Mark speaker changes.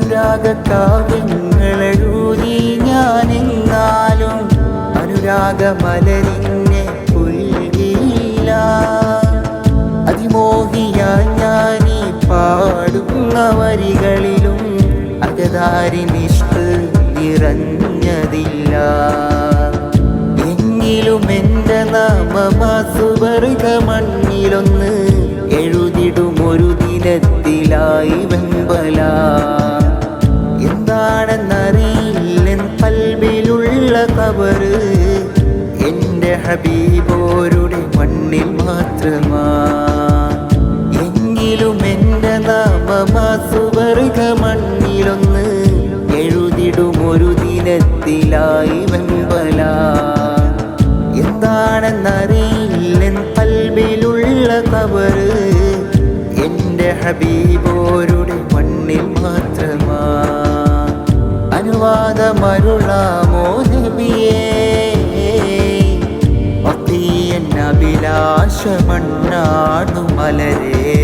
Speaker 1: അനുരാഗകാവ്യങ്ങളെഴുതി ഞാനെന്നാലും അനുരാഗമലരിന്നെ പുൽകില്ല. അതിമോഹിയാൻ ഞാനീ പാടുന്ന വരികളിലും അകതാരിനിഷ്ട് നിറഞ്ഞതില്ല. എങ്കിലും എൻ്റെ നാമമാസുവർഗ മണ്ണിലൊന്ന് എഴുതിടുമൊരു ദിനത്തിലായി വെമ്പല. എന്താണെന്നറിയില്ലെൻ കൽബിലുള്ള ഖബറ് എൻ്റെ ഹബീബോരുടെ മണ്ണിൽ മാത്രമാ. എങ്കിലും എൻ്റെ നാമമാസുവർഗ മണ്ണിലൊന്ന് എഴുതിടുമൊരു ദിനത്തിലായി വെമ്പല. എന്താണെന്നറിയില്ലെൻ കൽബിലുള്ള ഖബറ് എൻ്റെ ഹബീബോരുടെ മണ്ണിൽ മാത്രമാ. അനുവാദമരുളാമോ നബിയേ, അഭിലാഷ മണ്ണാടു മലരേ.